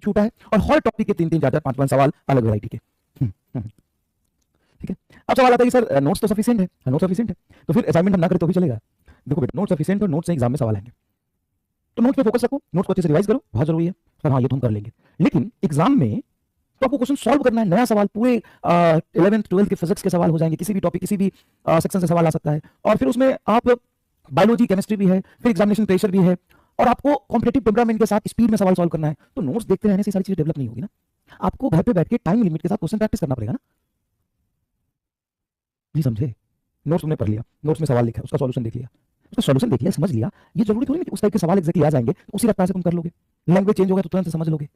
छूटा है और हर टॉपिक के 3-3 4-4 5-5 सवाल अलग वैरायटी के। ठीक है। अब सवाल आता है कि सर नोट्स तो सफिशिएंट है, नोट्स सफिशिएंट है, तो फिर असाइनमेंट हम ना करें तो भी चलेगा। देखो बेटा, नोट्स सफिशिएंट और नोट्स से एग्जाम में सवाल आएंगे, तो नोट्स पे फोकस रखो, नोट्स को अच्छे से रिवाइज करो, बहुत जरूरी है सर। हाँ, ये तो हम कर लेंगे, लेकिन एग्जाम में तो आपको क्वेश्चन सॉल्व करना है। नया सवाल, पूरे 11th 12th के फिजिक्स के सवाल हो जाएंगे, किसी भी टॉपिक, किसी भी सेक्शन से सवाल आ सकता है, और फिर उसमें आप बायोलॉजी केमिस्ट्री भी है, फिर एग्जामिनेशन प्रेशर भी है, और आपको कॉम्पिटिटिव टेम्परामेंट के साथ स्पीड में सवाल सॉल्व करना है। तो नोट्स देखते रहने से सारी चीजें डेवलप नहीं होगी ना। आपको घर पे बैठ के टाइम लिमिट के साथ क्वेश्चन प्रैक्टिस करना पड़ेगा ना। नहीं समझे? नोट्स तुमने पढ़ लिया, नोट्स में सवाल लिखा, उसका सॉल्यूशन देख लिया, उसका सॉल्यूशन देख लिया, समझ लिया, ये जरूरी थोड़ी नहीं कि उस टाइप के सवाल एग्जैक्टली आ जाएंगे तो उसी रफ्तार से तुम कर लोगे। लैंग्वेज चेंज हो गया तो तुरंत से समझ लोगे।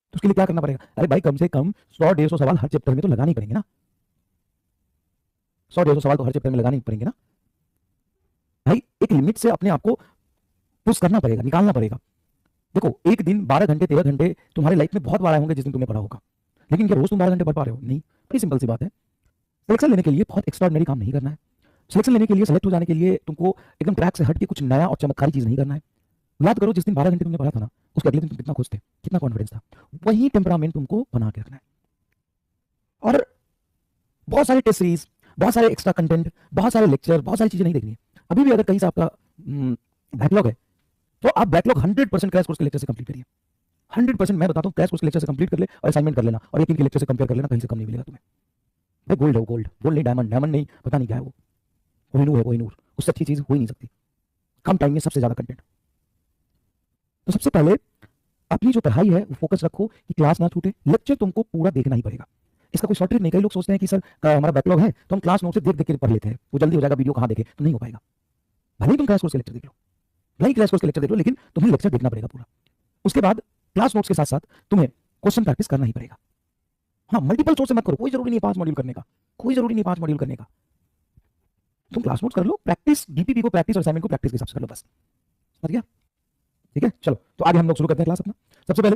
तो उसके लिए क्या करना पड़ेगा? अरे भाई, कम से कम 100-150 सवाल हर चैप्टर में तो लगाने ही पड़ेंगे ना। 100-150 सवाल तो हर चैप्टर में लगाने ही पड़ेंगे ना भाई। एक लिमिट से अपने आप को पुश करना पड़ेगा, निकालना पड़ेगा। देखो, एक दिन 12 घंटे 13 घंटे तुम्हारे लाइफ में बहुत बार आए होंगे जिस दिन तुम्हें पढ़ा होगा, लेकिन क्या रोज तुम 12 घंटे पढ़ पा रहे हो? नहीं। बड़ी सिंपल सी बात है, सिलेक्शन लेने के लिए बहुत एक्स्ट्राऑर्डिनरी काम नहीं करना है। सिलेक्शन लेने के लिए, सेलेक्ट हो जाने के लिए तुमको एकदम ट्रैक से हट के कुछ नया और चमत्कारी चीज नहीं करना है। याद करो, जिस दिन 12 घंटे तुमने पढ़ा था ना, उसके अगले दिन तुम कितना खुश थे, कितना कॉन्फिडेंस था। वही टेम्परामेंट तुमको बना के रखना है। और बहुत सारे टेस्ट सीरीज, बहुत सारे एक्स्ट्रा कंटेंट, बहुत सारे लेक्चर, बहुत सारी चीजें नहीं देखनी है। अभी भी अगर कहीं से आपका बैकलॉग है तो आप बैकलॉग 100% क्रैश कोर्स के लेक्चर से कंप्लीट करिए। 100% मैं बताता हूँ, क्रैश कोर्स के लेक्चर से कंप्लीट कर ले और असाइनमेंट कर लेना, और एक के लेक्चर से कंपेयर कर लेना, कहीं से कम नहीं मिलेगा तुम्हें भाई। गोल्ड है वो, गोल्ड। गोल्ड नहीं, डायमंड। डायमंड नहीं, पता नहीं क्या है वो। कोहिनूर है, कोहिनूर। उससे अच्छी चीज हो ही नहीं सकती। कम टाइम में सबसे ज्यादा कंटेंट। तो सबसे पहले अपनी जो पढ़ाई है वो फोकस रखो कि क्लास ना छूटे। लेक्चर तुमको पूरा देखना ही पड़ेगा, इसका कोई शॉर्ट ट्रिक नहीं। कई लोग सोचते हैं कि सर हमारा बैकलॉग है तो हम क्लास नोट से देख देख के पढ़ लेते हैं, वो जल्दी हो जाएगा, वीडियो कहाँ देखे, तो नहीं हो पाएगा। भले ही तुम क्रैश कोर्स के लेक्चर देख लो, भले ही क्रैश कोर्स के लेक्चर देख लो, लेकिन तुम्हें लेक्चर देखना पड़ेगा पूरा। उसके बाद क्लास नोट्स के साथ साथ तुम्हें क्वेश्चन प्रैक्टिस करना ही पड़ेगा। हाँ, मल्टीपल सोर्स से मत करो, कोई जरूरी नहीं 5 मॉड्यूल करने का, कोई जरूरी नहीं 5 मॉड्यूल करने का। तुम क्लास नोट्स कर लो, प्रैक्टिस डीपीपी को प्रैक्टिस और असाइनमेंट को प्रैक्टिस के हिसाब से कर लो, बस। समझ गया? ठीक है, चलो तो आगे हम लोग शुरू करते हैं क्लास अपना। सबसे पहले